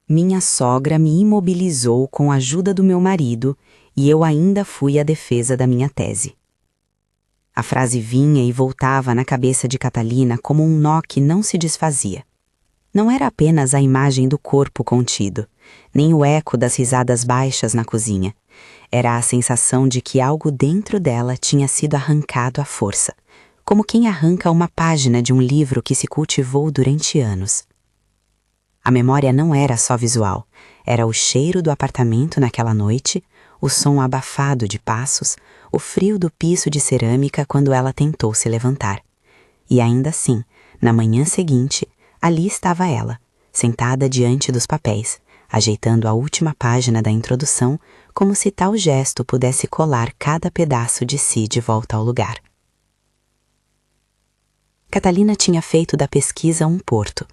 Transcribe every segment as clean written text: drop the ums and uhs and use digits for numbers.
Minha sogra me imobilizou com a ajuda do meu marido e eu ainda fui à defesa da minha tese. A frase vinha e voltava na cabeça de Catalina como um nó que não se desfazia. Não era apenas a imagem do corpo contido, nem o eco das risadas baixas na cozinha. Era a sensação de que algo dentro dela tinha sido arrancado à força, como quem arranca uma página de um livro que se cultivou durante anos. A memória não era só visual, era o cheiro do apartamento naquela noite, o som abafado de passos, o frio do piso de cerâmica quando ela tentou se levantar. E ainda assim, na manhã seguinte, ali estava ela, sentada diante dos papéis, ajeitando a última página da introdução, como se tal gesto pudesse colar cada pedaço de si de volta ao lugar. Catalina tinha feito da pesquisa um porto.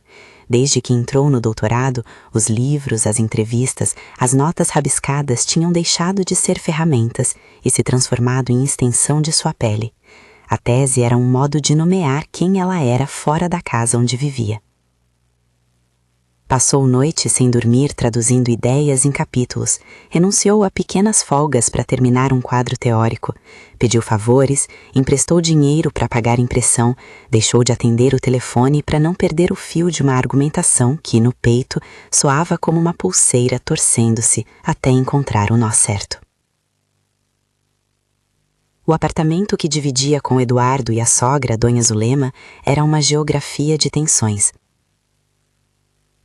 Desde que entrou no doutorado, os livros, as entrevistas, as notas rabiscadas tinham deixado de ser ferramentas e se transformado em extensão de sua pele. A tese era um modo de nomear quem ela era fora da casa onde vivia. Passou noites sem dormir traduzindo ideias em capítulos, renunciou a pequenas folgas para terminar um quadro teórico, pediu favores, emprestou dinheiro para pagar impressão, deixou de atender o telefone para não perder o fio de uma argumentação que, no peito, soava como uma pulseira torcendo-se até encontrar o nó certo. O apartamento que dividia com Eduardo e a sogra, Dona Zulema, era uma geografia de tensões.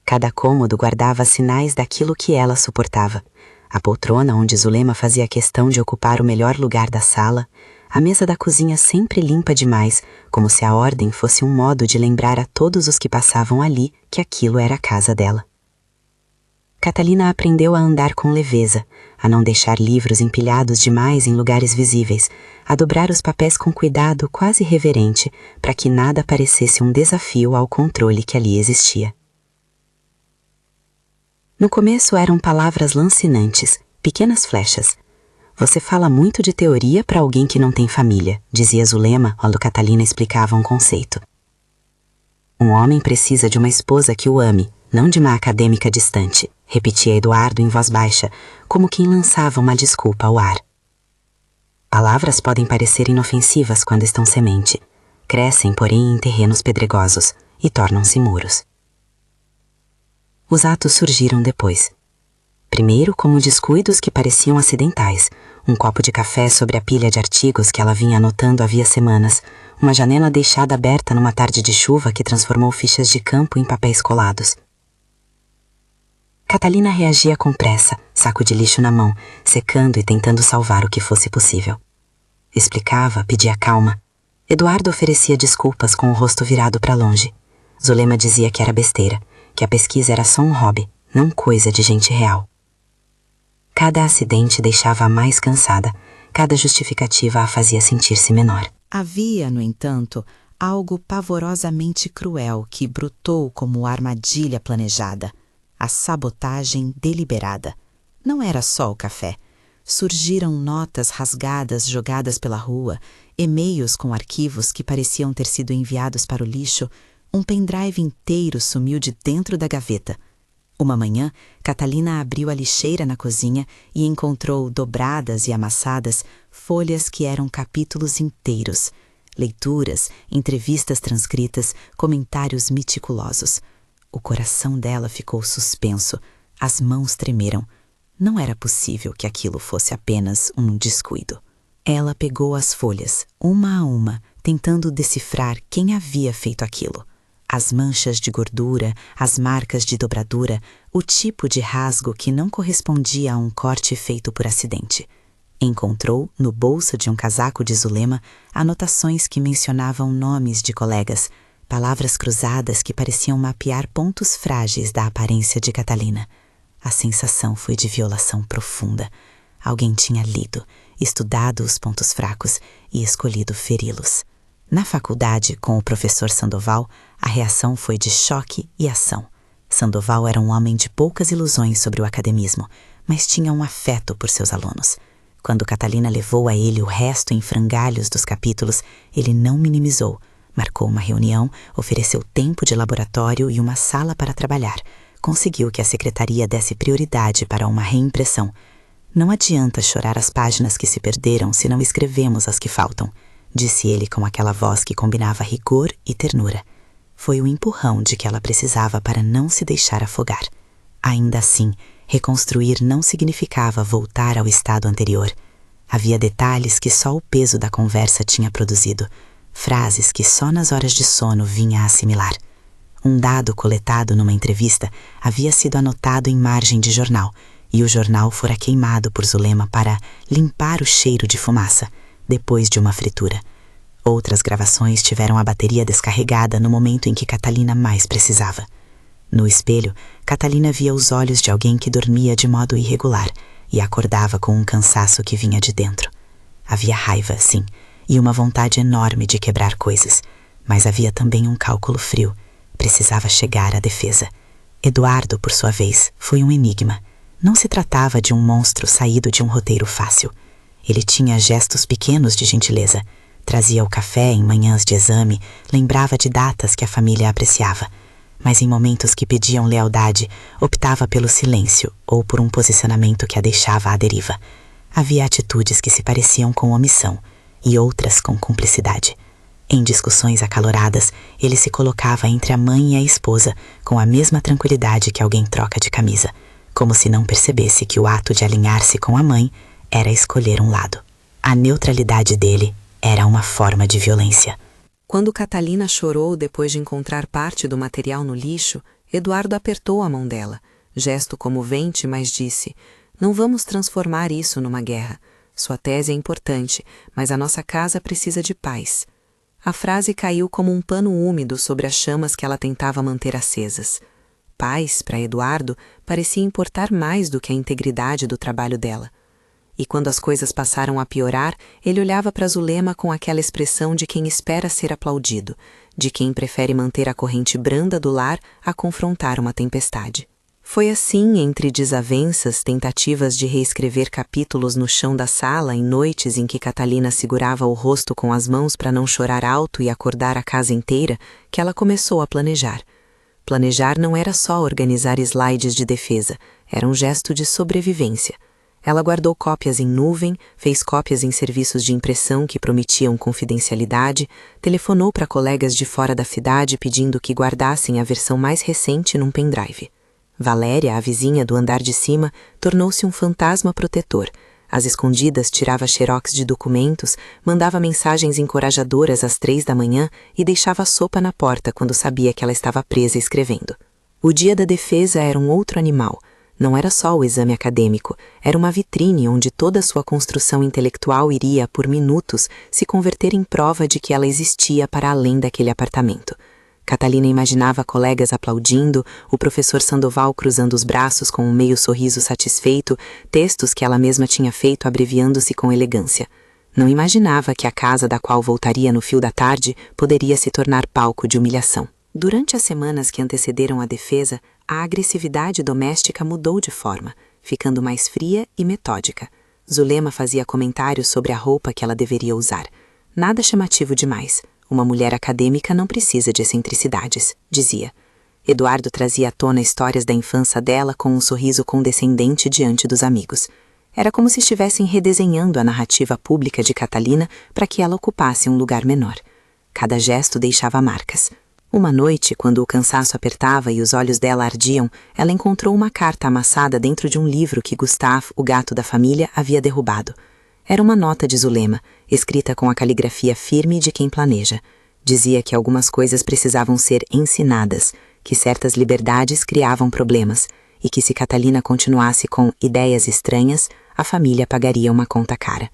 Cada cômodo guardava sinais daquilo que ela suportava. A poltrona onde Zulema fazia questão de ocupar o melhor lugar da sala, a mesa da cozinha sempre limpa demais, como se a ordem fosse um modo de lembrar a todos os que passavam ali que aquilo era a casa dela. Catalina aprendeu a andar com leveza, a não deixar livros empilhados demais em lugares visíveis, a dobrar os papéis com cuidado quase reverente, para que nada parecesse um desafio ao controle que ali existia. No começo eram palavras lancinantes, pequenas flechas. Você fala muito de teoria para alguém que não tem família, dizia Zulema quando Catalina explicava um conceito. Um homem precisa de uma esposa que o ame, não de uma acadêmica distante, repetia Eduardo em voz baixa, como quem lançava uma desculpa ao ar. Palavras podem parecer inofensivas quando estão semente. Crescem, porém, em terrenos pedregosos e tornam-se muros. Os atos surgiram depois. Primeiro como descuidos que pareciam acidentais, um copo de café sobre a pilha de artigos que ela vinha anotando havia semanas, uma janela deixada aberta numa tarde de chuva que transformou fichas de campo em papéis colados. Catalina reagia com pressa, saco de lixo na mão, secando e tentando salvar o que fosse possível. Explicava, pedia calma. Eduardo oferecia desculpas com o rosto virado para longe. Zulema dizia que era besteira, que a pesquisa era só um hobby, não coisa de gente real. Cada acidente deixava-a mais cansada, cada justificativa a fazia sentir-se menor. Havia, no entanto, algo pavorosamente cruel que brotou como armadilha planejada, a sabotagem deliberada. Não era só o café. Surgiram notas rasgadas jogadas pela rua, e-mails com arquivos que pareciam ter sido enviados para o lixo. Um pendrive inteiro sumiu de dentro da gaveta. Uma manhã, Catalina abriu a lixeira na cozinha e encontrou dobradas e amassadas folhas que eram capítulos inteiros. Leituras, entrevistas transcritas, comentários meticulosos. O coração dela ficou suspenso, as mãos tremeram. Não era possível que aquilo fosse apenas um descuido. Ela pegou as folhas, uma a uma, tentando decifrar quem havia feito aquilo. As manchas de gordura, as marcas de dobradura, o tipo de rasgo que não correspondia a um corte feito por acidente. Encontrou, no bolso de um casaco de Zulema, anotações que mencionavam nomes de colegas, palavras cruzadas que pareciam mapear pontos frágeis da aparência de Catalina. A sensação foi de violação profunda. Alguém tinha lido, estudado os pontos fracos e escolhido feri-los. Na faculdade, com o professor Sandoval, a reação foi de choque e ação. Sandoval era um homem de poucas ilusões sobre o academismo, mas tinha um afeto por seus alunos. Quando Catalina levou a ele o resto em frangalhos dos capítulos, ele não minimizou. Marcou uma reunião, ofereceu tempo de laboratório e uma sala para trabalhar. conseguiu que a secretaria desse prioridade para uma reimpressão. Não adianta chorar as páginas que se perderam se não escrevemos as que faltam, disse ele com aquela voz que combinava rigor e ternura. Foi o empurrão de que ela precisava para não se deixar afogar. Ainda assim, reconstruir não significava voltar ao estado anterior. Havia detalhes que só o peso da conversa tinha produzido, frases que só nas horas de sono vinha a assimilar. Um dado coletado numa entrevista havia sido anotado em margem de jornal, e o jornal fora queimado por Zulema para limpar o cheiro de fumaça, depois de uma fritura. Outras gravações tiveram a bateria descarregada no momento em que Catalina mais precisava. No espelho, Catalina via os olhos de alguém que dormia de modo irregular e acordava com um cansaço que vinha de dentro. Havia raiva, sim, e uma vontade enorme de quebrar coisas, mas havia também um cálculo frio. Precisava chegar à defesa. Eduardo, por sua vez, foi um enigma. Não se tratava de um monstro saído de um roteiro fácil. Ele tinha gestos pequenos de gentileza. Trazia o café em manhãs de exame, lembrava de datas que a família apreciava. Mas em momentos que pediam lealdade, optava pelo silêncio ou por um posicionamento que a deixava à deriva. Havia atitudes que se pareciam com omissão e outras com cumplicidade. Em discussões acaloradas, ele se colocava entre a mãe e a esposa com a mesma tranquilidade que alguém troca de camisa, como se não percebesse que o ato de alinhar-se com a mãe era escolher um lado. A neutralidade dele era uma forma de violência. Quando Catalina chorou depois de encontrar parte do material no lixo, Eduardo apertou a mão dela, gesto comovente, mas disse: "Não vamos transformar isso numa guerra. Sua tese é importante, mas a nossa casa precisa de paz." A frase caiu como um pano úmido sobre as chamas que ela tentava manter acesas. Paz, para Eduardo, parecia importar mais do que a integridade do trabalho dela. E quando as coisas passaram a piorar, ele olhava para Zulema com aquela expressão de quem espera ser aplaudido, de quem prefere manter a corrente branda do lar a confrontar uma tempestade. Foi assim, entre desavenças, tentativas de reescrever capítulos no chão da sala em noites em que Catalina segurava o rosto com as mãos para não chorar alto e acordar a casa inteira, que ela começou a planejar. Planejar não era só organizar slides de defesa, era um gesto de sobrevivência. Ela guardou cópias em nuvem, fez cópias em serviços de impressão que prometiam confidencialidade, telefonou para colegas de fora da cidade pedindo que guardassem a versão mais recente num pendrive. Valéria, a vizinha do andar de cima, tornou-se um fantasma protetor. Às escondidas tirava xerox de documentos, mandava mensagens encorajadoras às 3 da manhã e deixava a sopa na porta quando sabia que ela estava presa escrevendo. O dia da defesa era um outro animal. Não era só o exame acadêmico, era uma vitrine onde toda a sua construção intelectual iria, por minutos, se converter em prova de que ela existia para além daquele apartamento. Catalina imaginava colegas aplaudindo, o professor Sandoval cruzando os braços com um meio sorriso satisfeito, textos que ela mesma tinha feito abreviando-se com elegância. Não imaginava que a casa da qual voltaria no fio da tarde poderia se tornar palco de humilhação. Durante as semanas que antecederam a defesa, a agressividade doméstica mudou de forma, ficando mais fria e metódica. Zulema fazia comentários sobre a roupa que ela deveria usar. Nada chamativo demais. Uma mulher acadêmica não precisa de excentricidades, dizia. Eduardo trazia à tona histórias da infância dela com um sorriso condescendente diante dos amigos. Era como se estivessem redesenhando a narrativa pública de Catalina para que ela ocupasse um lugar menor. Cada gesto deixava marcas. Uma noite, quando o cansaço apertava e os olhos dela ardiam, ela encontrou uma carta amassada dentro de um livro que Gustave, o gato da família, havia derrubado. Era uma nota de Zulema, escrita com a caligrafia firme de quem planeja. Dizia que algumas coisas precisavam ser ensinadas, que certas liberdades criavam problemas, e que se Catalina continuasse com ideias estranhas, a família pagaria uma conta cara.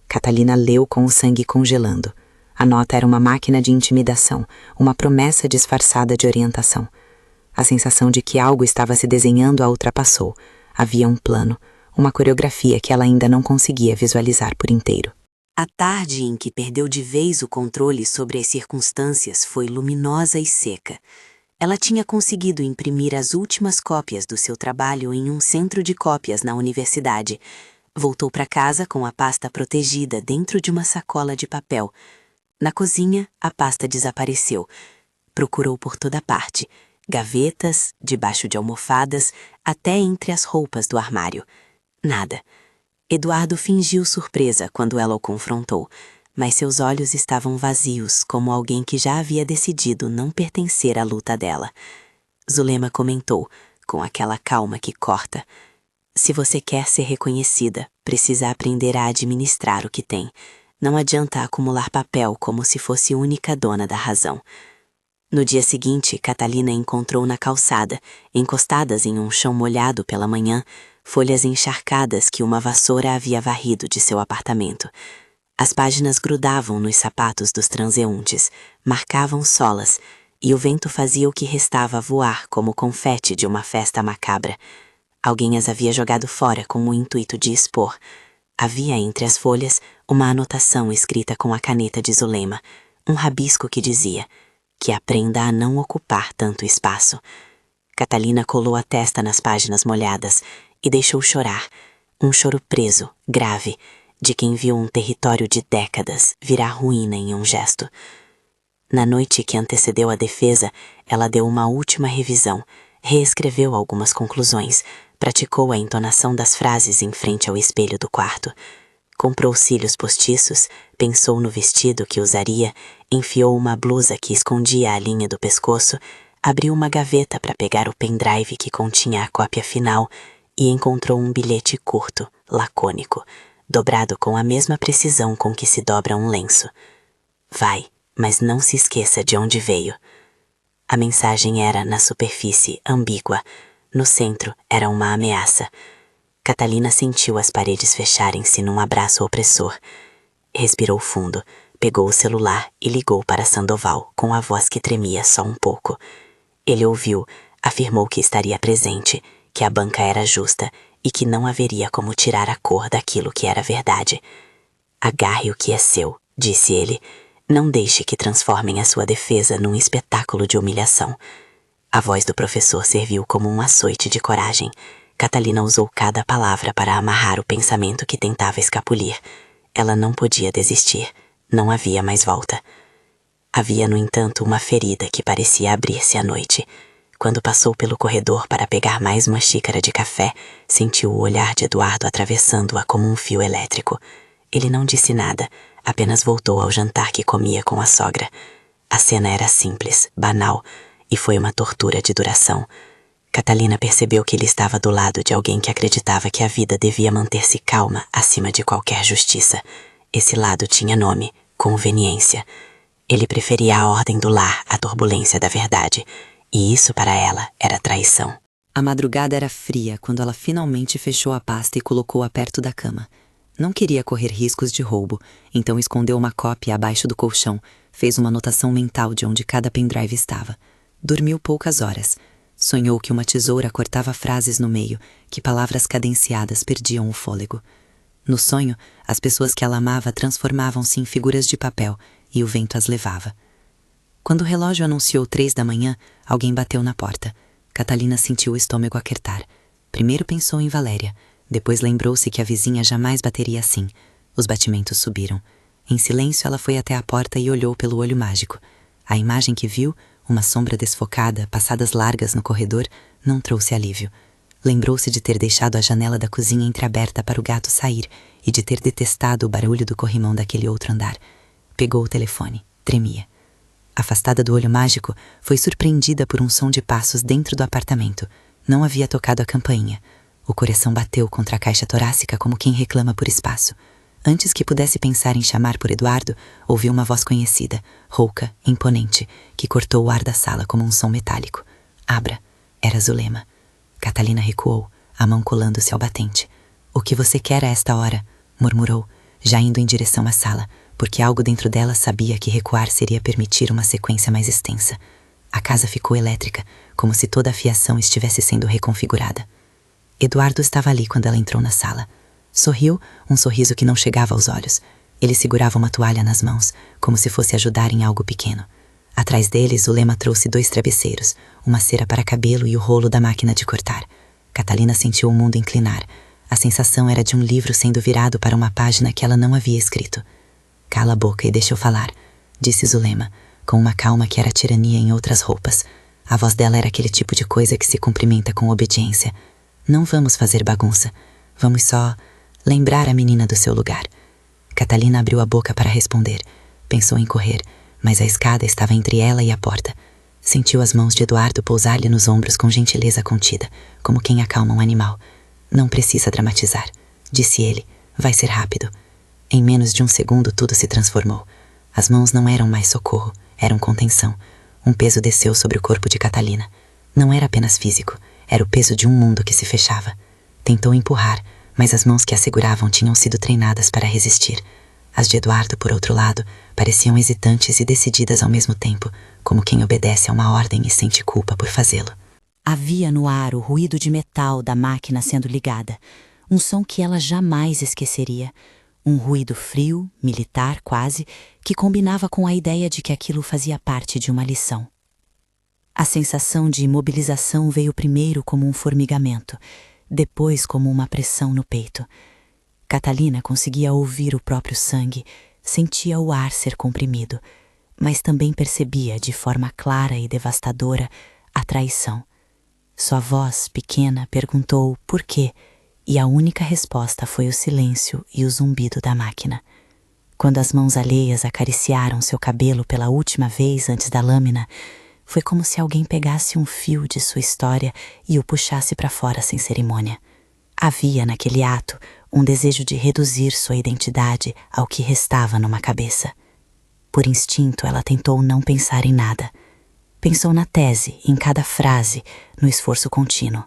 Catalina leu com o sangue congelando. A nota era uma máquina de intimidação, uma promessa disfarçada de orientação. A sensação de que algo estava se desenhando a ultrapassou. Havia um plano, uma coreografia que ela ainda não conseguia visualizar por inteiro. A tarde em que perdeu de vez o controle sobre as circunstâncias foi luminosa e seca. Ela tinha conseguido imprimir as últimas cópias do seu trabalho em um centro de cópias na universidade. Voltou para casa com a pasta protegida dentro de uma sacola de papel. Na cozinha, a pasta desapareceu. Procurou por toda parte. Gavetas, debaixo de almofadas, até entre as roupas do armário. Nada. Eduardo fingiu surpresa quando ela o confrontou, mas seus olhos estavam vazios, como alguém que já havia decidido não pertencer à luta dela. Zulema comentou, com aquela calma que corta: se você quer ser reconhecida, precisa aprender a administrar o que tem. Não adianta acumular papel como se fosse única dona da razão. No dia seguinte, Catalina encontrou na calçada, encostadas em um chão molhado pela manhã, folhas encharcadas que uma vassoura havia varrido de seu apartamento. As páginas grudavam nos sapatos dos transeuntes, marcavam solas, e o vento fazia o que restava voar como confete de uma festa macabra. Alguém as havia jogado fora com o intuito de expor. Havia entre as folhas uma anotação escrita com a caneta de Zulema, um rabisco que dizia: que aprenda a não ocupar tanto espaço. Catalina colou a testa nas páginas molhadas e deixou chorar, um choro preso, grave, de quem viu um território de décadas virar ruína em um gesto. Na noite que antecedeu a defesa, ela deu uma última revisão, reescreveu algumas conclusões, praticou a entonação das frases em frente ao espelho do quarto. Comprou cílios postiços, pensou no vestido que usaria, enfiou uma blusa que escondia a linha do pescoço, abriu uma gaveta para pegar o pendrive que continha a cópia final e encontrou um bilhete curto, lacônico, dobrado com a mesma precisão com que se dobra um lenço. Vai, mas não se esqueça de onde veio. A mensagem era, na superfície, ambígua. No centro, era uma ameaça. Catalina sentiu as paredes fecharem-se num abraço opressor. Respirou fundo, pegou o celular e ligou para Sandoval, com a voz que tremia só um pouco. Ele ouviu, afirmou que estaria presente, que a banca era justa e que não haveria como tirar a cor daquilo que era verdade. Agarre o que é seu, disse ele. Não deixe que transformem a sua defesa num espetáculo de humilhação. A voz do professor serviu como um açoite de coragem. Catalina usou cada palavra para amarrar o pensamento que tentava escapulir. Ela não podia desistir. Não havia mais volta. Havia, no entanto, uma ferida que parecia abrir-se à noite. Quando passou pelo corredor para pegar mais uma xícara de café, sentiu o olhar de Eduardo atravessando-a como um fio elétrico. Ele não disse nada, apenas voltou ao jantar que comia com a sogra. A cena era simples, banal, e foi uma tortura de duração. Catalina percebeu que ele estava do lado de alguém que acreditava que a vida devia manter-se calma acima de qualquer justiça. Esse lado tinha nome: conveniência. Ele preferia a ordem do lar à turbulência da verdade, e isso para ela era traição. A madrugada era fria quando ela finalmente fechou a pasta e colocou-a perto da cama. Não queria correr riscos de roubo, então escondeu uma cópia abaixo do colchão, fez uma anotação mental de onde cada pendrive estava. Dormiu poucas horas. Sonhou que uma tesoura cortava frases no meio, que palavras cadenciadas perdiam o fôlego. No sonho, as pessoas que ela amava transformavam-se em figuras de papel e o vento as levava. Quando o relógio anunciou 3 da manhã, alguém bateu na porta. Catalina sentiu o estômago apertar. Primeiro pensou em Valéria, depois lembrou-se que a vizinha jamais bateria assim. Os batimentos subiram. Em silêncio, ela foi até a porta e olhou pelo olho mágico. A imagem que viu, uma sombra desfocada, passadas largas no corredor, não trouxe alívio. Lembrou-se de ter deixado a janela da cozinha entreaberta para o gato sair e de ter detestado o barulho do corrimão daquele outro andar. Pegou o telefone. Tremia. Afastada do olho mágico, foi surpreendida por um som de passos dentro do apartamento. Não havia tocado a campainha. O coração bateu contra a caixa torácica como quem reclama por espaço. Antes que pudesse pensar em chamar por Eduardo, ouviu uma voz conhecida, rouca, imponente, que cortou o ar da sala como um som metálico. Abra. Era Zulema. Catalina recuou, a mão colando-se ao batente. O que você quer a esta hora? Murmurou, já indo em direção à sala, porque algo dentro dela sabia que recuar seria permitir uma sequência mais extensa. A casa ficou elétrica, como se toda a fiação estivesse sendo reconfigurada. Eduardo estava ali quando ela entrou na sala. Sorriu, um sorriso que não chegava aos olhos. Ele segurava uma toalha nas mãos, como se fosse ajudar em algo pequeno. Atrás deles, Zulema trouxe 2 travesseiros, uma cera para cabelo e o rolo da máquina de cortar. Catalina sentiu o mundo inclinar. A sensação era de um livro sendo virado para uma página que ela não havia escrito. Cala a boca e deixa eu falar, disse Zulema, com uma calma que era tirania em outras roupas. A voz dela era aquele tipo de coisa que se cumprimenta com obediência. Não vamos fazer bagunça. Vamos só lembrar a menina do seu lugar. Catalina abriu a boca para responder. Pensou em correr, mas a escada estava entre ela e a porta. Sentiu as mãos de Eduardo pousar-lhe nos ombros com gentileza contida, como quem acalma um animal. Não precisa dramatizar, disse ele. Vai ser rápido. Em menos de um segundo tudo se transformou. As mãos não eram mais socorro, eram contenção. Um peso desceu sobre o corpo de Catalina. Não era apenas físico, era o peso de um mundo que se fechava. Tentou empurrar, mas as mãos que a seguravam tinham sido treinadas para resistir. As de Eduardo, por outro lado, pareciam hesitantes e decididas ao mesmo tempo, como quem obedece a uma ordem e sente culpa por fazê-lo. Havia no ar o ruído de metal da máquina sendo ligada, um som que ela jamais esqueceria. Um ruído frio, militar quase, que combinava com a ideia de que aquilo fazia parte de uma lição. A sensação de imobilização veio primeiro como um formigamento, depois como uma pressão no peito. Catalina conseguia ouvir o próprio sangue, sentia o ar ser comprimido, mas também percebia de forma clara e devastadora a traição. Sua voz, pequena, perguntou por quê, e a única resposta foi o silêncio e o zumbido da máquina. Quando as mãos alheias acariciaram seu cabelo pela última vez antes da lâmina, foi como se alguém pegasse um fio de sua história e o puxasse para fora sem cerimônia. Havia naquele ato um desejo de reduzir sua identidade ao que restava numa cabeça. Por instinto, ela tentou não pensar em nada. Pensou na tese, em cada frase, no esforço contínuo.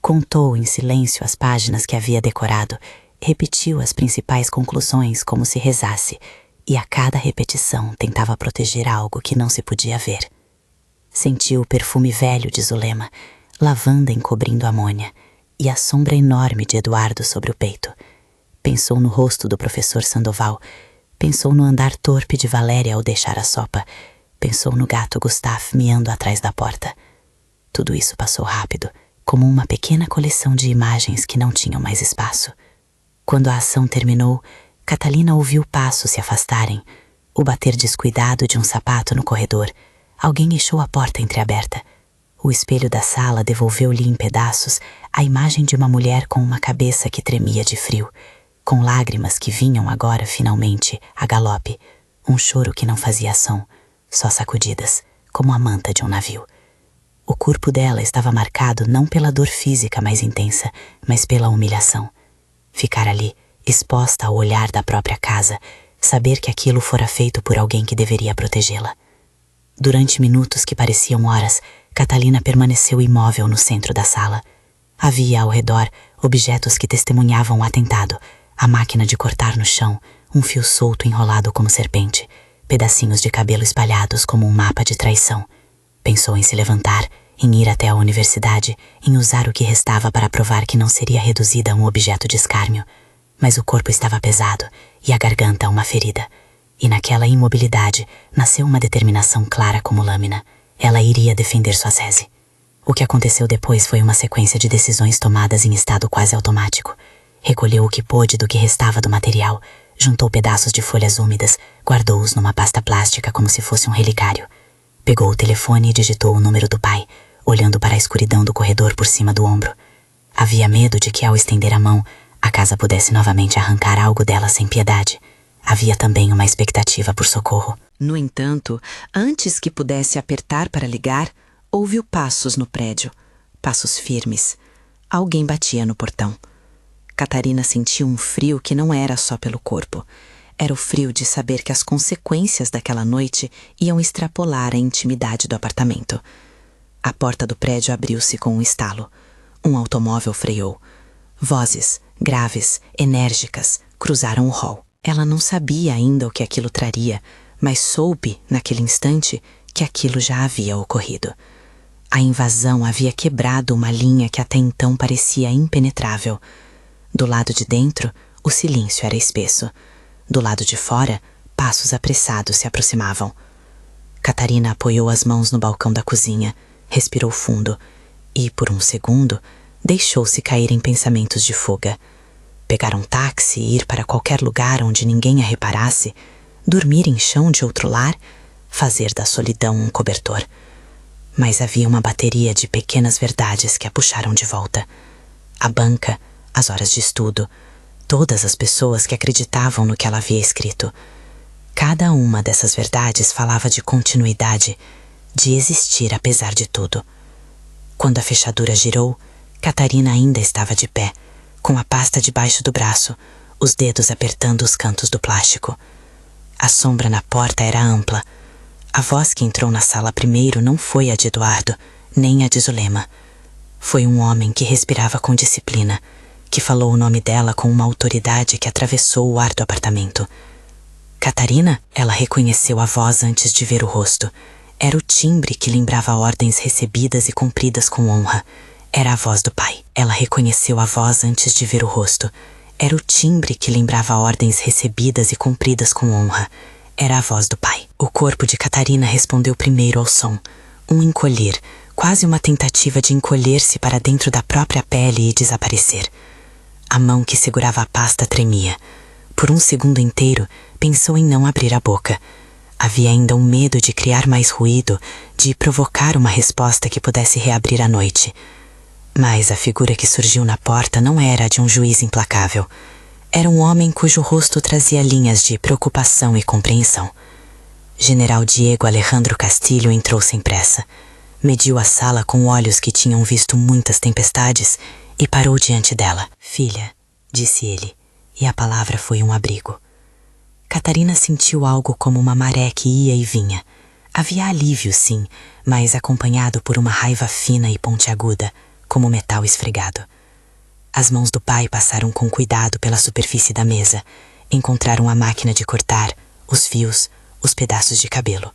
Contou em silêncio as páginas que havia decorado, repetiu as principais conclusões como se rezasse, e a cada repetição tentava proteger algo que não se podia ver. Sentiu o perfume velho de Zulema, lavanda encobrindo amônia, e a sombra enorme de Eduardo sobre o peito. Pensou no rosto do professor Sandoval, pensou no andar torpe de Valéria ao deixar a sopa, pensou no gato Gustave miando atrás da porta. Tudo isso passou rápido, como uma pequena coleção de imagens que não tinham mais espaço. Quando a ação terminou, Catalina ouviu passos se afastarem, o bater descuidado de um sapato no corredor. Alguém deixou a porta entreaberta. O espelho da sala devolveu-lhe em pedaços a imagem de uma mulher com uma cabeça que tremia de frio, com lágrimas que vinham agora finalmente a galope, um choro que não fazia som, só sacudidas, como a manta de um navio. O corpo dela estava marcado não pela dor física mais intensa, mas pela humilhação. Ficar ali, exposta ao olhar da própria casa, saber que aquilo fora feito por alguém que deveria protegê-la. Durante minutos que pareciam horas, Catalina permaneceu imóvel no centro da sala. Havia ao redor objetos que testemunhavam o atentado, a máquina de cortar no chão, um fio solto enrolado como serpente, pedacinhos de cabelo espalhados como um mapa de traição. Pensou em se levantar, em ir até a universidade, em usar o que restava para provar que não seria reduzida a um objeto de escárnio. Mas o corpo estava pesado e a garganta uma ferida. E naquela imobilidade nasceu uma determinação clara como lâmina. Ela iria defender sua tese. O que aconteceu depois foi uma sequência de decisões tomadas em estado quase automático. Recolheu o que pôde do que restava do material, juntou pedaços de folhas úmidas, guardou-os numa pasta plástica como se fosse um relicário. Pegou o telefone e digitou o número do pai, olhando para a escuridão do corredor por cima do ombro. Havia medo de que, ao estender a mão, a casa pudesse novamente arrancar algo dela sem piedade. Havia também uma expectativa por socorro. No entanto, antes que pudesse apertar para ligar, ouviu passos no prédio. Passos firmes. Alguém batia no portão. Catarina sentiu um frio que não era só pelo corpo. Era o frio de saber que as consequências daquela noite iam extrapolar a intimidade do apartamento. A porta do prédio abriu-se com um estalo. Um automóvel freou. Vozes, graves, enérgicas, cruzaram o hall. Ela não sabia ainda o que aquilo traria, mas soube, naquele instante, que aquilo já havia ocorrido. A invasão havia quebrado uma linha que até então parecia impenetrável. Do lado de dentro, o silêncio era espesso. Do lado de fora, passos apressados se aproximavam. Catarina apoiou as mãos no balcão da cozinha, respirou fundo e, por um segundo, deixou-se cair em pensamentos de fuga. Pegar um táxi e ir para qualquer lugar onde ninguém a reparasse, dormir em chão de outro lar, fazer da solidão um cobertor. Mas havia uma bateria de pequenas verdades que a puxaram de volta. A banca, as horas de estudo, todas as pessoas que acreditavam no que ela havia escrito. Cada uma dessas verdades falava de continuidade, de existir apesar de tudo. Quando a fechadura girou, Catarina ainda estava de pé, com a pasta debaixo do braço, os dedos apertando os cantos do plástico. A sombra na porta era ampla. A voz que entrou na sala primeiro não foi a de Eduardo, nem a de Zulema. Foi um homem que respirava com disciplina, que falou o nome dela com uma autoridade que atravessou o ar do apartamento. Catarina, ela reconheceu a voz antes de ver o rosto. Era o timbre que lembrava ordens recebidas e cumpridas com honra. Era a voz do pai. Ela reconheceu a voz antes de ver o rosto. Era o timbre que lembrava ordens recebidas e cumpridas com honra. Era a voz do pai. O corpo de Catarina respondeu primeiro ao som. Um encolher, quase uma tentativa de encolher-se para dentro da própria pele e desaparecer. A mão que segurava a pasta tremia. Por um segundo inteiro, pensou em não abrir a boca. Havia ainda um medo de criar mais ruído, de provocar uma resposta que pudesse reabrir a noite. Mas a figura que surgiu na porta não era a de um juiz implacável. Era um homem cujo rosto trazia linhas de preocupação e compreensão. General Diego Alejandro Castilho entrou sem pressa. Mediu a sala com olhos que tinham visto muitas tempestades e parou diante dela. "Filha", disse ele, e a palavra foi um abrigo. Catarina sentiu algo como uma maré que ia e vinha. Havia alívio, sim, mas acompanhado por uma raiva fina e pontiaguda, como metal esfregado. As mãos do pai passaram com cuidado pela superfície da mesa. Encontraram a máquina de cortar, os fios, os pedaços de cabelo.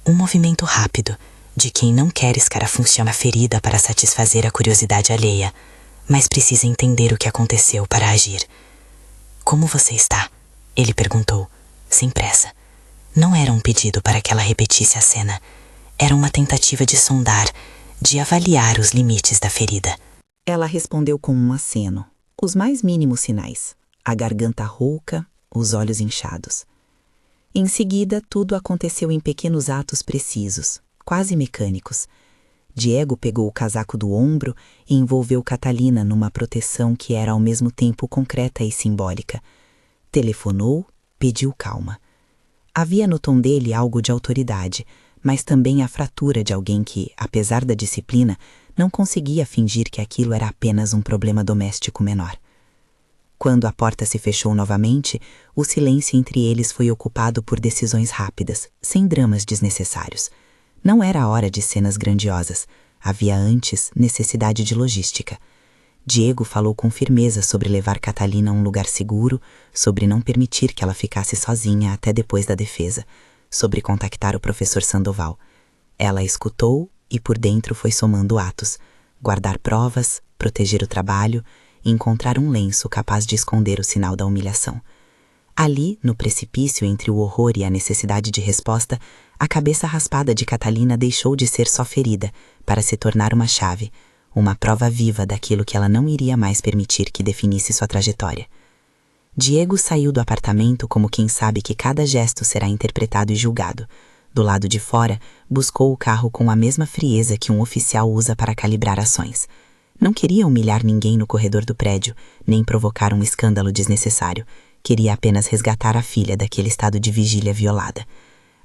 Um movimento rápido, de quem não quer escarafunchar a ferida para satisfazer a curiosidade alheia, mas precisa entender o que aconteceu para agir. "Como você está?", ele perguntou, sem pressa. Não era um pedido para que ela repetisse a cena. Era uma tentativa de sondar, de avaliar os limites da ferida. Ela respondeu com um aceno, os mais mínimos sinais, a garganta rouca, os olhos inchados. Em seguida, tudo aconteceu em pequenos atos precisos, quase mecânicos. Diego pegou o casaco do ombro e envolveu Catalina numa proteção que era ao mesmo tempo concreta e simbólica. Telefonou, pediu calma. Havia no tom dele algo de autoridade, mas também a fratura de alguém que, apesar da disciplina, não conseguia fingir que aquilo era apenas um problema doméstico menor. Quando a porta se fechou novamente, o silêncio entre eles foi ocupado por decisões rápidas, sem dramas desnecessários. Não era a hora de cenas grandiosas. Havia antes necessidade de logística. Diego falou com firmeza sobre levar Catalina a um lugar seguro, sobre não permitir que ela ficasse sozinha até depois da defesa, sobre contactar o professor Sandoval. Ela escutou e por dentro foi somando atos, guardar provas, proteger o trabalho e encontrar um lenço capaz de esconder o sinal da humilhação. Ali, no precipício entre o horror e a necessidade de resposta, a cabeça raspada de Catalina deixou de ser só ferida para se tornar uma chave, uma prova viva daquilo que ela não iria mais permitir que definisse sua trajetória. Diego saiu do apartamento como quem sabe que cada gesto será interpretado e julgado. Do lado de fora, buscou o carro com a mesma frieza que um oficial usa para calibrar ações. Não queria humilhar ninguém no corredor do prédio, nem provocar um escândalo desnecessário. Queria apenas resgatar a filha daquele estado de vigília violada.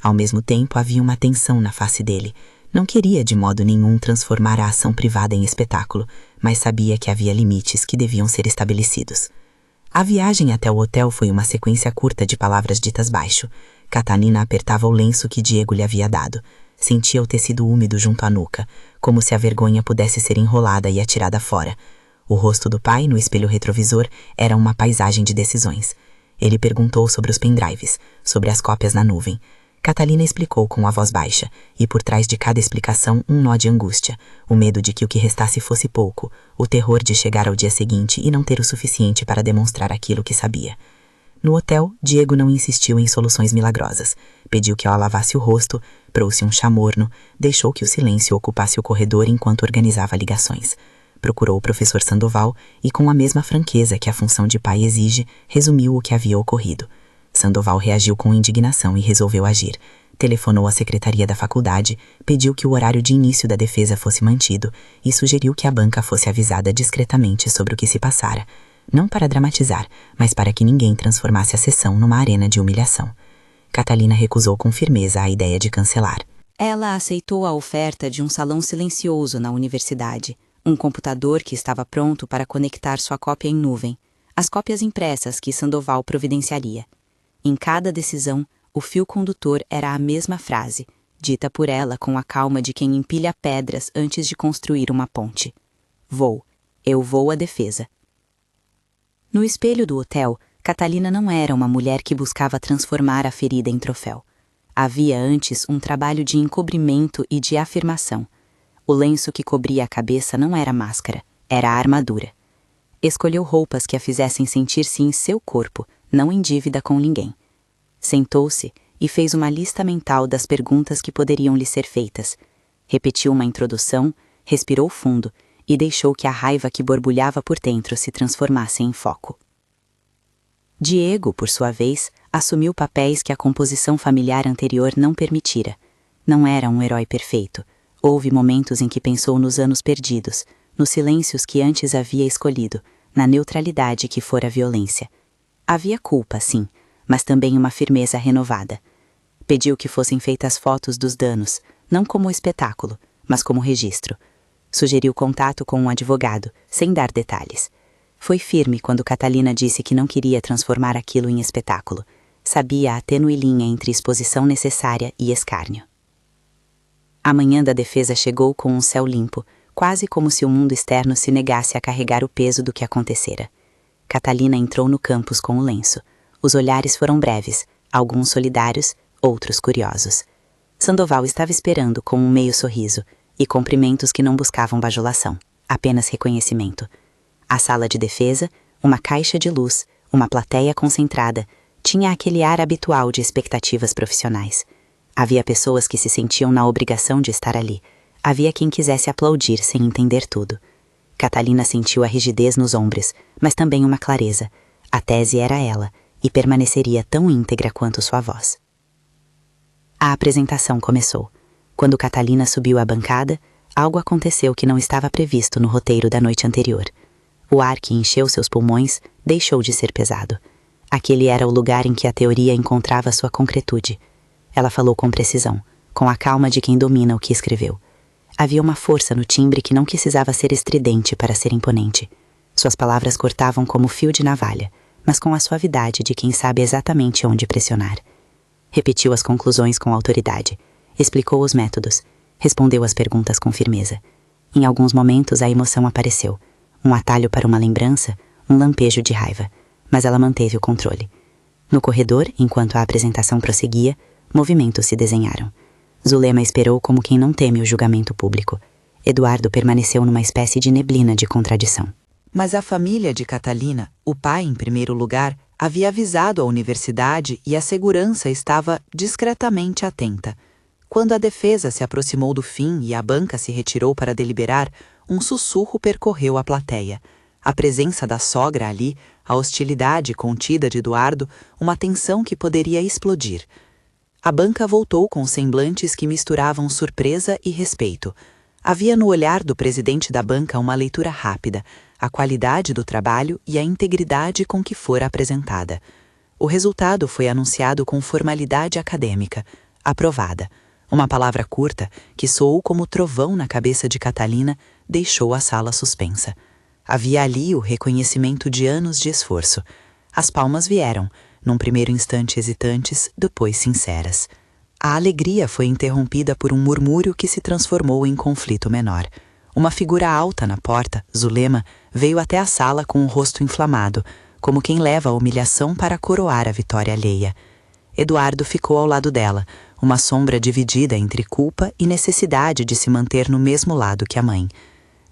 Ao mesmo tempo, havia uma tensão na face dele. Não queria de modo nenhum transformar a ação privada em espetáculo, mas sabia que havia limites que deviam ser estabelecidos. A viagem até o hotel foi uma sequência curta de palavras ditas baixo. Catarina apertava o lenço que Diego lhe havia dado. Sentia o tecido úmido junto à nuca, como se a vergonha pudesse ser enrolada e atirada fora. O rosto do pai, no espelho retrovisor, era uma paisagem de decisões. Ele perguntou sobre os pendrives, sobre as cópias na nuvem. Catalina explicou com a voz baixa, e por trás de cada explicação um nó de angústia, o medo de que o que restasse fosse pouco, o terror de chegar ao dia seguinte e não ter o suficiente para demonstrar aquilo que sabia. No hotel, Diego não insistiu em soluções milagrosas. Pediu que ela lavasse o rosto, trouxe um chá morno, deixou que o silêncio ocupasse o corredor enquanto organizava ligações. Procurou o professor Sandoval e, com a mesma franqueza que a função de pai exige, resumiu o que havia ocorrido. Sandoval reagiu com indignação e resolveu agir. Telefonou à secretaria da faculdade, pediu que o horário de início da defesa fosse mantido e sugeriu que a banca fosse avisada discretamente sobre o que se passara, não para dramatizar, mas para que ninguém transformasse a sessão numa arena de humilhação. Catalina recusou com firmeza a ideia de cancelar. Ela aceitou a oferta de um salão silencioso na universidade, um computador que estava pronto para conectar sua cópia em nuvem, as cópias impressas que Sandoval providenciaria. Em cada decisão, o fio condutor era a mesma frase, dita por ela com a calma de quem empilha pedras antes de construir uma ponte. Eu vou à defesa. No espelho do hotel, Catalina não era uma mulher que buscava transformar a ferida em troféu. Havia antes um trabalho de encobrimento e de afirmação. O lenço que cobria a cabeça não era máscara, era a armadura. Escolheu roupas que a fizessem sentir-se em seu corpo, não em dívida com ninguém. Sentou-se e fez uma lista mental das perguntas que poderiam lhe ser feitas. Repetiu uma introdução, respirou fundo e deixou que a raiva que borbulhava por dentro se transformasse em foco. Diego, por sua vez, assumiu papéis que a composição familiar anterior não permitira. Não era um herói perfeito. Houve momentos em que pensou nos anos perdidos, nos silêncios que antes havia escolhido, na neutralidade que fora violência. Havia culpa, sim, mas também uma firmeza renovada. Pediu que fossem feitas fotos dos danos, não como espetáculo, mas como registro. Sugeriu contato com um advogado, sem dar detalhes. Foi firme quando Catalina disse que não queria transformar aquilo em espetáculo. Sabia a tênue linha entre exposição necessária e escárnio. A manhã da defesa chegou com um céu limpo, quase como se o mundo externo se negasse a carregar o peso do que acontecera. Catalina entrou no campus com o lenço. Os olhares foram breves, alguns solidários, outros curiosos. Sandoval estava esperando com um meio sorriso e cumprimentos que não buscavam bajulação, apenas reconhecimento. A sala de defesa, uma caixa de luz, uma plateia concentrada, tinha aquele ar habitual de expectativas profissionais. Havia pessoas que se sentiam na obrigação de estar ali. Havia quem quisesse aplaudir sem entender tudo. Catalina sentiu a rigidez nos ombros, mas também uma clareza. A tese era ela, e permaneceria tão íntegra quanto sua voz. A apresentação começou. Quando Catalina subiu à bancada, algo aconteceu que não estava previsto no roteiro da noite anterior. O ar que encheu seus pulmões deixou de ser pesado. Aquele era o lugar em que a teoria encontrava sua concretude. Ela falou com precisão, com a calma de quem domina o que escreveu. Havia uma força no timbre que não precisava ser estridente para ser imponente. Suas palavras cortavam como fio de navalha, mas com a suavidade de quem sabe exatamente onde pressionar. Repetiu as conclusões com autoridade, explicou os métodos, respondeu às perguntas com firmeza. Em alguns momentos a emoção apareceu, um atalho para uma lembrança, um lampejo de raiva, mas ela manteve o controle. No corredor, enquanto a apresentação prosseguia, movimentos se desenharam. Zulema esperou como quem não teme o julgamento público. Eduardo permaneceu numa espécie de neblina de contradição. Mas a família de Catalina, o pai em primeiro lugar, havia avisado a universidade e a segurança estava discretamente atenta. Quando a defesa se aproximou do fim e a banca se retirou para deliberar, um sussurro percorreu a plateia. A presença da sogra ali, a hostilidade contida de Eduardo, uma tensão que poderia explodir. A banca voltou com semblantes que misturavam surpresa e respeito. Havia no olhar do presidente da banca uma leitura rápida, a qualidade do trabalho e a integridade com que fora apresentada. O resultado foi anunciado com formalidade acadêmica, aprovada. Uma palavra curta, que soou como trovão na cabeça de Catalina, deixou a sala suspensa. Havia ali o reconhecimento de anos de esforço. As palmas vieram, num primeiro instante hesitantes, depois sinceras. A alegria foi interrompida por um murmúrio que se transformou em conflito menor. Uma figura alta na porta, Zulema, veio até a sala com o rosto inflamado, como quem leva a humilhação para coroar a vitória alheia. Eduardo ficou ao lado dela, uma sombra dividida entre culpa e necessidade de se manter no mesmo lado que a mãe.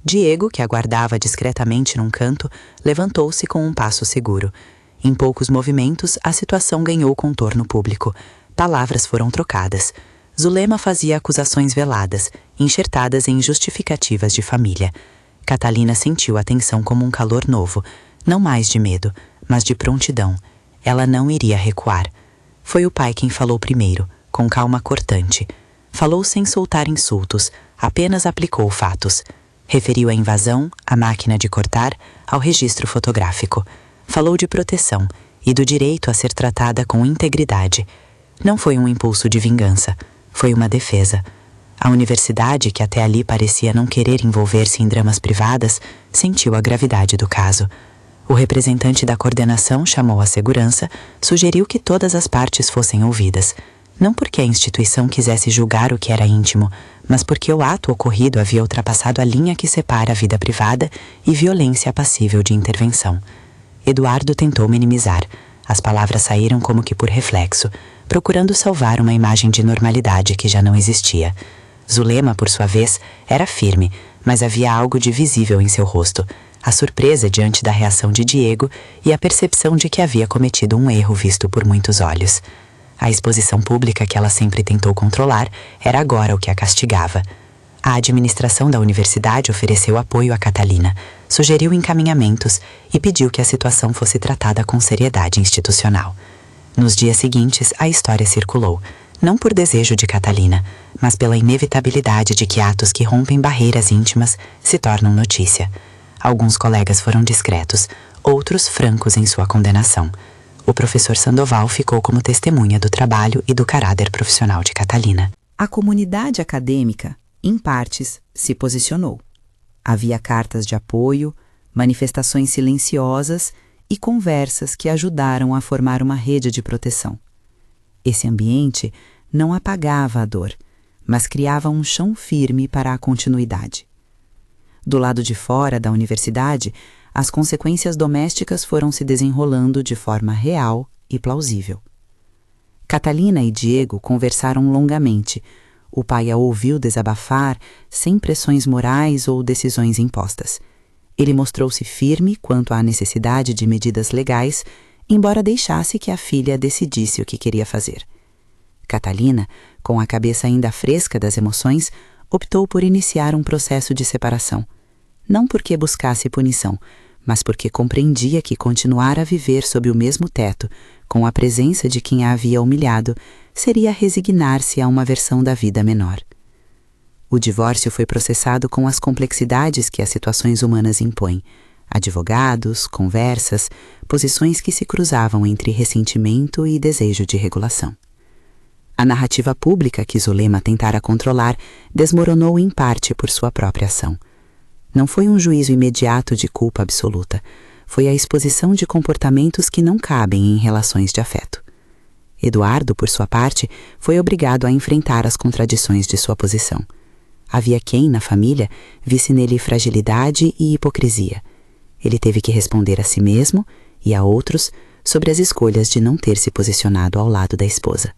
Diego, que aguardava discretamente num canto, levantou-se com um passo seguro. Em poucos movimentos, a situação ganhou contorno público. Palavras foram trocadas. Zulema fazia acusações veladas, enxertadas em justificativas de família. Catalina sentiu a tensão como um calor novo, não mais de medo, mas de prontidão. Ela não iria recuar. Foi o pai quem falou primeiro, com calma cortante. Falou sem soltar insultos, apenas aplicou fatos. Referiu a invasão, à máquina de cortar, ao registro fotográfico. Falou de proteção e do direito a ser tratada com integridade. Não foi um impulso de vingança, foi uma defesa. A universidade, que até ali parecia não querer envolver-se em dramas privadas, sentiu a gravidade do caso. O representante da coordenação chamou a segurança, sugeriu que todas as partes fossem ouvidas. Não porque a instituição quisesse julgar o que era íntimo, mas porque o ato ocorrido havia ultrapassado a linha que separa a vida privada e violência passível de intervenção. Eduardo tentou minimizar. As palavras saíram como que por reflexo, procurando salvar uma imagem de normalidade que já não existia. Zulema, por sua vez, era firme, mas havia algo de visível em seu rosto. A surpresa diante da reação de Diego e a percepção de que havia cometido um erro visto por muitos olhos. A exposição pública que ela sempre tentou controlar era agora o que a castigava. A administração da universidade ofereceu apoio a Catalina, sugeriu encaminhamentos e pediu que a situação fosse tratada com seriedade institucional. Nos dias seguintes, a história circulou, não por desejo de Catalina, mas pela inevitabilidade de que atos que rompem barreiras íntimas se tornam notícia. Alguns colegas foram discretos, outros francos em sua condenação. O professor Sandoval ficou como testemunha do trabalho e do caráter profissional de Catalina. A comunidade acadêmica, em partes, se posicionou. Havia cartas de apoio, manifestações silenciosas e conversas que ajudaram a formar uma rede de proteção. Esse ambiente não apagava a dor, mas criava um chão firme para a continuidade. Do lado de fora da universidade, as consequências domésticas foram se desenrolando de forma real e plausível. Catalina e Diego conversaram longamente. O pai a ouviu desabafar, sem pressões morais ou decisões impostas. Ele mostrou-se firme quanto à necessidade de medidas legais, embora deixasse que a filha decidisse o que queria fazer. Catalina, com a cabeça ainda fresca das emoções, optou por iniciar um processo de separação. Não porque buscasse punição, mas porque compreendia que continuar a viver sob o mesmo teto, com a presença de quem a havia humilhado, seria resignar-se a uma versão da vida menor. O divórcio foi processado com as complexidades que as situações humanas impõem: advogados, conversas, posições que se cruzavam entre ressentimento e desejo de regulação. A narrativa pública que Zulema tentara controlar desmoronou em parte por sua própria ação. Não foi um juízo imediato de culpa absoluta, foi a exposição de comportamentos que não cabem em relações de afeto. Eduardo, por sua parte, foi obrigado a enfrentar as contradições de sua posição. Havia quem, na família, visse nele fragilidade e hipocrisia. Ele teve que responder a si mesmo e a outros sobre as escolhas de não ter se posicionado ao lado da esposa.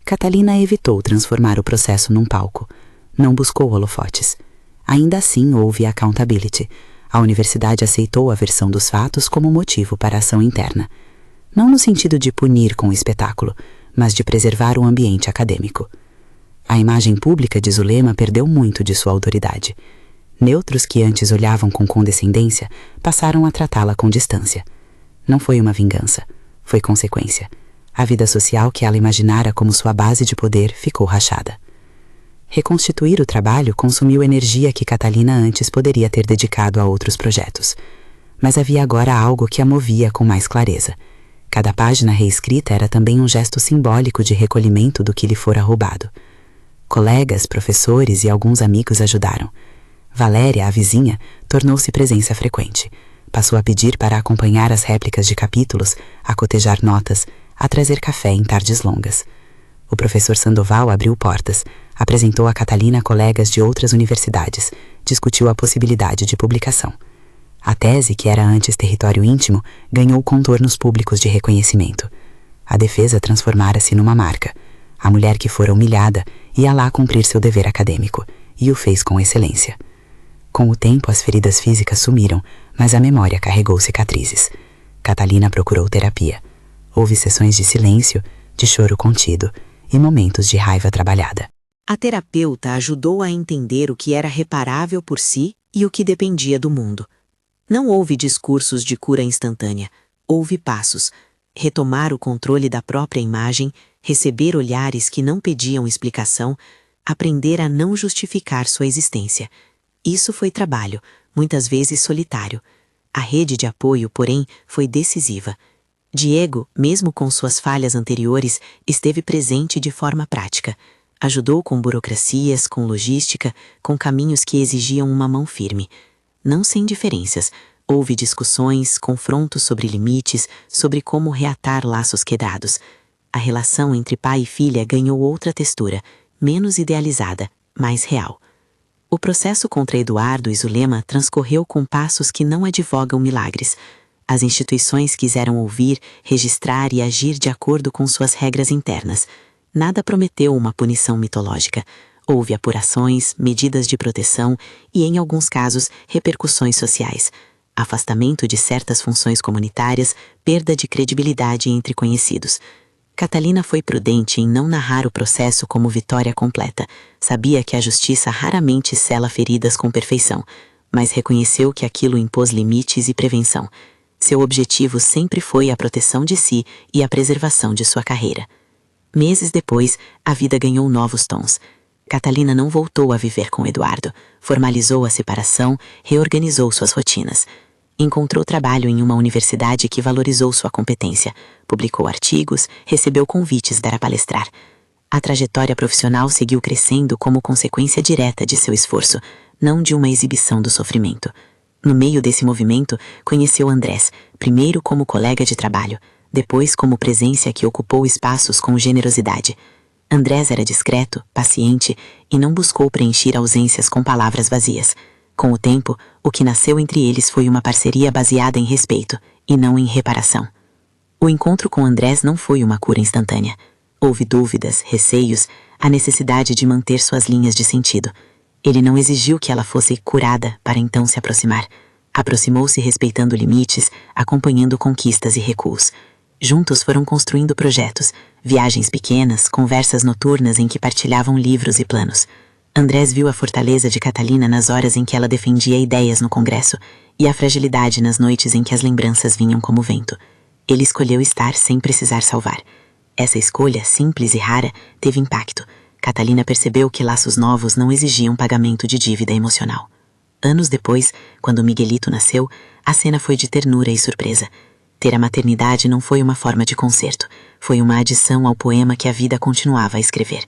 Catalina evitou transformar o processo num palco. Não buscou holofotes. Ainda assim houve accountability. A universidade aceitou a versão dos fatos como motivo para a ação interna. Não no sentido de punir com o espetáculo, mas de preservar o ambiente acadêmico. A imagem pública de Zulema perdeu muito de sua autoridade. Neutros que antes olhavam com condescendência passaram a tratá-la com distância. Não foi uma vingança, foi consequência. A vida social que ela imaginara como sua base de poder ficou rachada. Reconstituir o trabalho consumiu energia que Catalina antes poderia ter dedicado a outros projetos. Mas havia agora algo que a movia com mais clareza. Cada página reescrita era também um gesto simbólico de recolhimento do que lhe fora roubado. Colegas, professores e alguns amigos ajudaram. Valéria, a vizinha, tornou-se presença frequente. Passou a pedir para acompanhar as réplicas de capítulos, a cotejar notas, a trazer café em tardes longas. O professor Sandoval abriu portas, apresentou a Catalina a colegas de outras universidades, discutiu a possibilidade de publicação. A tese, que era antes território íntimo, ganhou contornos públicos de reconhecimento. A defesa transformara-se numa marca. A mulher que fora humilhada ia lá cumprir seu dever acadêmico, e o fez com excelência. Com o tempo, as feridas físicas sumiram, mas a memória carregou cicatrizes. Catalina procurou terapia. Houve sessões de silêncio, de choro contido e momentos de raiva trabalhada. A terapeuta ajudou a entender o que era reparável por si e o que dependia do mundo. Não houve discursos de cura instantânea, houve passos, retomar o controle da própria imagem, receber olhares que não pediam explicação, aprender a não justificar sua existência. Isso foi trabalho, muitas vezes solitário. A rede de apoio, porém, foi decisiva. Diego, mesmo com suas falhas anteriores, esteve presente de forma prática. Ajudou com burocracias, com logística, com caminhos que exigiam uma mão firme. Não sem diferenças. Houve discussões, confrontos sobre limites, sobre como reatar laços quebrados. A relação entre pai e filha ganhou outra textura, menos idealizada, mais real. O processo contra Eduardo e Zulema transcorreu com passos que não advogam milagres. As instituições quiseram ouvir, registrar e agir de acordo com suas regras internas. Nada prometeu uma punição mitológica. Houve apurações, medidas de proteção e, em alguns casos, repercussões sociais. Afastamento de certas funções comunitárias, perda de credibilidade entre conhecidos. Catalina foi prudente em não narrar o processo como vitória completa. Sabia que a justiça raramente sela feridas com perfeição, mas reconheceu que aquilo impôs limites e prevenção. Seu objetivo sempre foi a proteção de si e a preservação de sua carreira. Meses depois, a vida ganhou novos tons. Catalina não voltou a viver com Eduardo, formalizou a separação, reorganizou suas rotinas. Encontrou trabalho em uma universidade que valorizou sua competência, publicou artigos, recebeu convites para palestrar. A trajetória profissional seguiu crescendo como consequência direta de seu esforço, não de uma exibição do sofrimento. No meio desse movimento, conheceu Andrés, primeiro como colega de trabalho, depois como presença que ocupou espaços com generosidade. Andrés era discreto, paciente e não buscou preencher ausências com palavras vazias. Com o tempo, o que nasceu entre eles foi uma parceria baseada em respeito, e não em reparação. O encontro com Andrés não foi uma cura instantânea. Houve dúvidas, receios, a necessidade de manter suas linhas de sentido. Ele não exigiu que ela fosse curada para então se aproximar. Aproximou-se respeitando limites, acompanhando conquistas e recuos. Juntos foram construindo projetos, viagens pequenas, conversas noturnas em que partilhavam livros e planos. Andrés viu a fortaleza de Catalina nas horas em que ela defendia ideias no Congresso e a fragilidade nas noites em que as lembranças vinham como vento. Ele escolheu estar sem precisar salvar. Essa escolha, simples e rara, teve impacto. Catalina percebeu que laços novos não exigiam pagamento de dívida emocional. Anos depois, quando Miguelito nasceu, a cena foi de ternura e surpresa. Ter a maternidade não foi uma forma de conserto, foi uma adição ao poema que a vida continuava a escrever.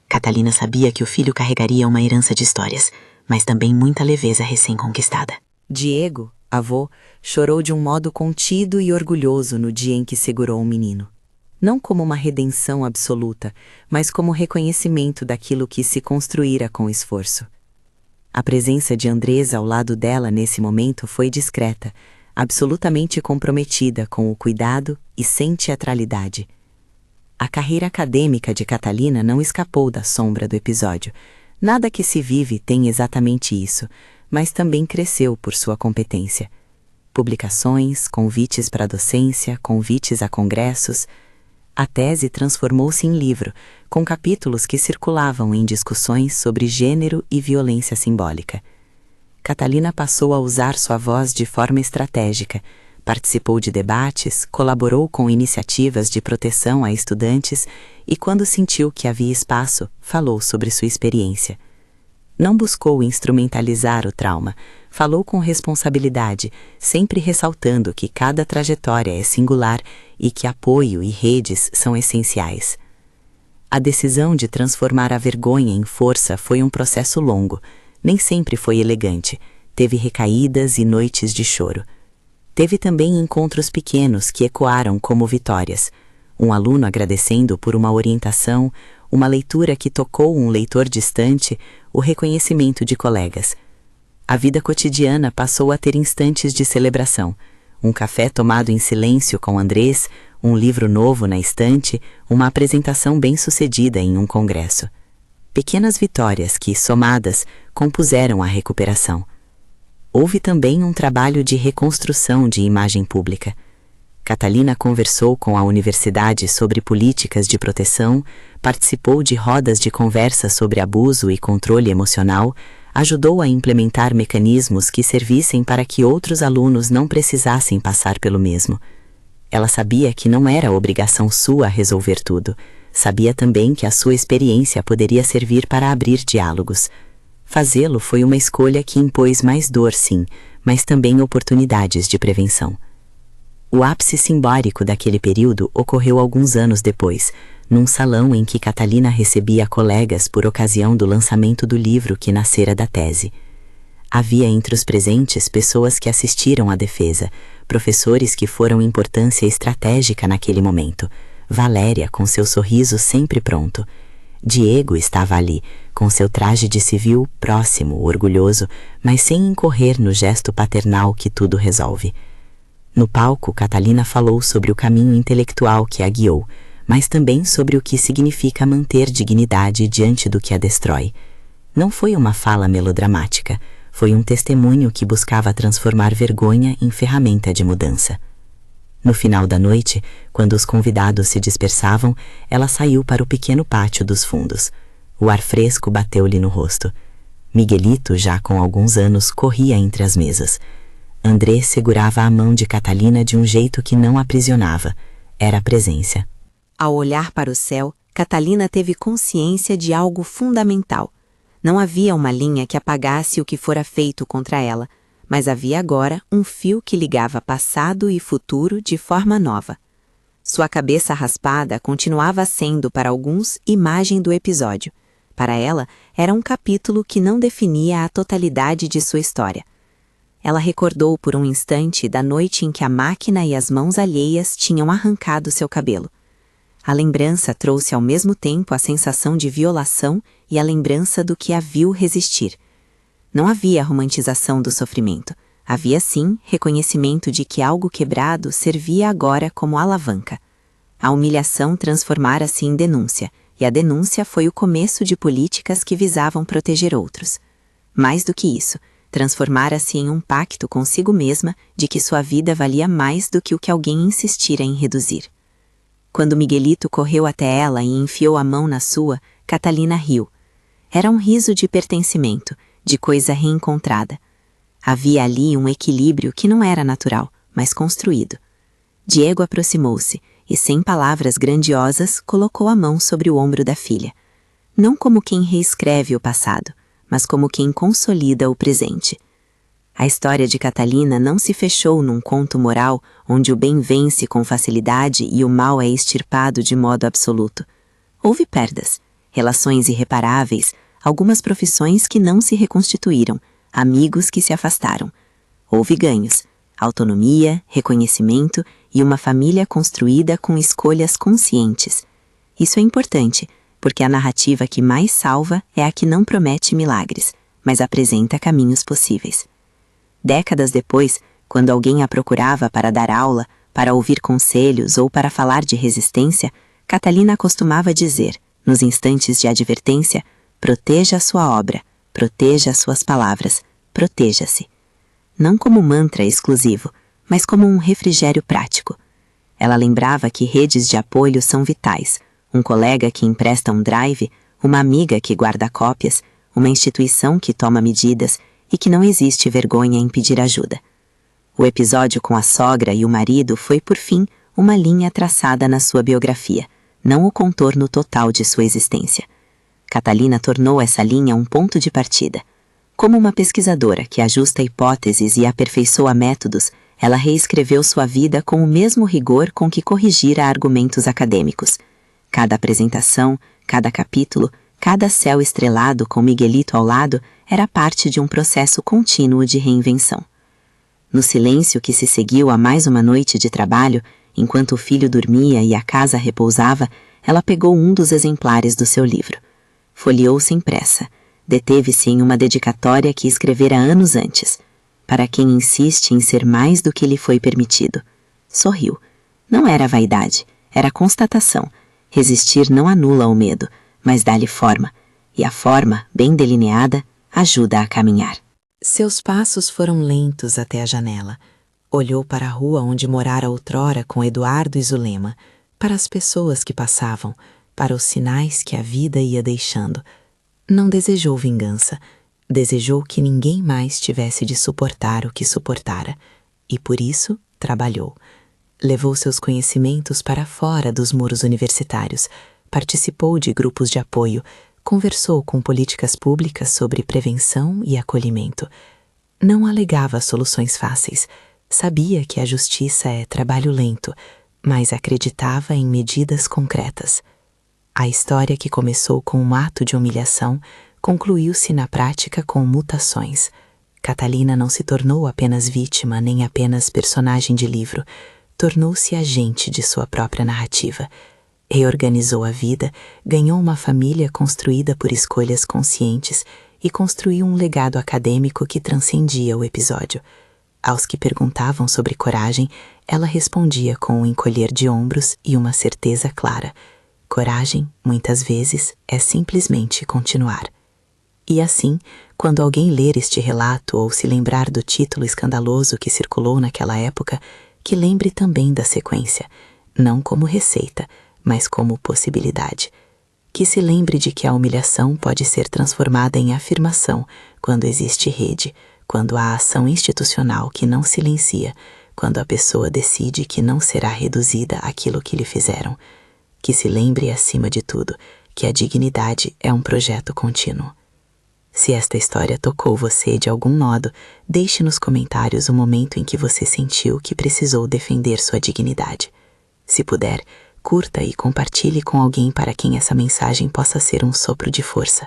Catalina sabia que o filho carregaria uma herança de histórias, mas também muita leveza recém-conquistada. Diego, avô, chorou de um modo contido e orgulhoso no dia em que segurou o menino. Não como uma redenção absoluta, mas como reconhecimento daquilo que se construíra com esforço. A presença de Andresa ao lado dela nesse momento foi discreta, absolutamente comprometida com o cuidado e sem teatralidade. A carreira acadêmica de Catalina não escapou da sombra do episódio. Nada que se vive tem exatamente isso, mas também cresceu por sua competência. Publicações, convites para docência, convites a congressos. A tese transformou-se em livro, com capítulos que circulavam em discussões sobre gênero e violência simbólica. Catalina passou a usar sua voz de forma estratégica, participou de debates, colaborou com iniciativas de proteção a estudantes e, quando sentiu que havia espaço, falou sobre sua experiência. Não buscou instrumentalizar o trauma, falou com responsabilidade, sempre ressaltando que cada trajetória é singular e que apoio e redes são essenciais. A decisão de transformar a vergonha em força foi um processo longo, nem sempre foi elegante, teve recaídas e noites de choro. Teve também encontros pequenos que ecoaram como vitórias. Um aluno agradecendo por uma orientação, uma leitura que tocou um leitor distante, o reconhecimento de colegas. A vida cotidiana passou a ter instantes de celebração. Um café tomado em silêncio com Andrés, um livro novo na estante, uma apresentação bem-sucedida em um congresso. Pequenas vitórias que, somadas, compuseram a recuperação. Houve também um trabalho de reconstrução de imagem pública. Catalina conversou com a universidade sobre políticas de proteção, participou de rodas de conversa sobre abuso e controle emocional, ajudou a implementar mecanismos que servissem para que outros alunos não precisassem passar pelo mesmo. Ela sabia que não era obrigação sua resolver tudo. Sabia também que a sua experiência poderia servir para abrir diálogos. Fazê-lo foi uma escolha que impôs mais dor, sim, mas também oportunidades de prevenção. O ápice simbólico daquele período ocorreu alguns anos depois, num salão em que Catalina recebia colegas por ocasião do lançamento do livro que nascera da tese. Havia entre os presentes pessoas que assistiram à defesa, professores que foram importância estratégica naquele momento, Valéria com seu sorriso sempre pronto. Diego estava ali, com seu traje de civil próximo, orgulhoso, mas sem incorrer no gesto paternal que tudo resolve. No palco, Catalina falou sobre o caminho intelectual que a guiou, mas também sobre o que significa manter dignidade diante do que a destrói. Não foi uma fala melodramática, foi um testemunho que buscava transformar vergonha em ferramenta de mudança. No final da noite, quando os convidados se dispersavam, ela saiu para o pequeno pátio dos fundos. O ar fresco bateu-lhe no rosto. Miguelito, já com alguns anos, corria entre as mesas. André segurava a mão de Catalina de um jeito que não aprisionava. Era a presença. Ao olhar para o céu, Catalina teve consciência de algo fundamental. Não havia uma linha que apagasse o que fora feito contra ela, mas havia agora um fio que ligava passado e futuro de forma nova. Sua cabeça raspada continuava sendo para alguns imagem do episódio. Para ela, era um capítulo que não definia a totalidade de sua história. Ela recordou por um instante da noite em que a máquina e as mãos alheias tinham arrancado seu cabelo. A lembrança trouxe ao mesmo tempo a sensação de violação e a lembrança do que a viu resistir. Não havia romantização do sofrimento. Havia, sim, reconhecimento de que algo quebrado servia agora como alavanca. A humilhação transformara-se em denúncia, e a denúncia foi o começo de políticas que visavam proteger outros. Mais do que isso, transformara-se em um pacto consigo mesma de que sua vida valia mais do que o que alguém insistira em reduzir. Quando Miguelito correu até ela e enfiou a mão na sua, Catalina riu. Era um riso de pertencimento, de coisa reencontrada. Havia ali um equilíbrio que não era natural, mas construído. Diego aproximou-se e, sem palavras grandiosas, colocou a mão sobre o ombro da filha. Não como quem reescreve o passado, mas como quem consolida o presente. A história de Catalina não se fechou num conto moral onde o bem vence com facilidade e o mal é extirpado de modo absoluto. Houve perdas, relações irreparáveis, algumas profissões que não se reconstituíram, amigos que se afastaram. Houve ganhos, autonomia, reconhecimento e uma família construída com escolhas conscientes. Isso é importante, porque a narrativa que mais salva é a que não promete milagres, mas apresenta caminhos possíveis. Décadas depois, quando alguém a procurava para dar aula, para ouvir conselhos ou para falar de resistência, Catalina costumava dizer, nos instantes de advertência, proteja a sua obra, proteja as suas palavras, proteja-se. Não como mantra exclusivo, mas como um refrigério prático. Ela lembrava que redes de apoio são vitais, um colega que empresta um drive, uma amiga que guarda cópias, uma instituição que toma medidas e que não existe vergonha em pedir ajuda. O episódio com a sogra e o marido foi, por fim, uma linha traçada na sua biografia, não o contorno total de sua existência. Catalina tornou essa linha um ponto de partida. Como uma pesquisadora que ajusta hipóteses e aperfeiçoa métodos, ela reescreveu sua vida com o mesmo rigor com que corrigira argumentos acadêmicos. Cada apresentação, cada capítulo, cada céu estrelado com Miguelito ao lado era parte de um processo contínuo de reinvenção. No silêncio que se seguiu a mais uma noite de trabalho, enquanto o filho dormia e a casa repousava, ela pegou um dos exemplares do seu livro. Folheou sem pressa. Deteve-se em uma dedicatória que escrevera anos antes. Para quem insiste em ser mais do que lhe foi permitido. Sorriu. Não era vaidade, era constatação. Resistir não anula o medo, mas dá-lhe forma. E a forma, bem delineada, ajuda a caminhar. Seus passos foram lentos até a janela. Olhou para a rua onde morara outrora com Eduardo e Zulema, para as pessoas que passavam, para os sinais que a vida ia deixando. Não desejou vingança. Desejou que ninguém mais tivesse de suportar o que suportara. E por isso, trabalhou. Levou seus conhecimentos para fora dos muros universitários, participou de grupos de apoio, conversou com políticas públicas sobre prevenção e acolhimento. Não alegava soluções fáceis. Sabia que a justiça é trabalho lento, mas acreditava em medidas concretas. A história que começou com um ato de humilhação concluiu-se na prática com mutações. Catalina não se tornou apenas vítima nem apenas personagem de livro, tornou-se agente de sua própria narrativa. Reorganizou a vida, ganhou uma família construída por escolhas conscientes e construiu um legado acadêmico que transcendia o episódio. Aos que perguntavam sobre coragem, ela respondia com um encolher de ombros e uma certeza clara. Coragem, muitas vezes, é simplesmente continuar. E assim, quando alguém ler este relato ou se lembrar do título escandaloso que circulou naquela época, que lembre também da sequência, não como receita, mas como possibilidade. Que se lembre de que a humilhação pode ser transformada em afirmação quando existe rede, quando há ação institucional que não silencia, quando a pessoa decide que não será reduzida àquilo que lhe fizeram. Que se lembre, acima de tudo, que a dignidade é um projeto contínuo. Se esta história tocou você de algum modo, deixe nos comentários o momento em que você sentiu que precisou defender sua dignidade. Se puder, curta e compartilhe com alguém para quem essa mensagem possa ser um sopro de força.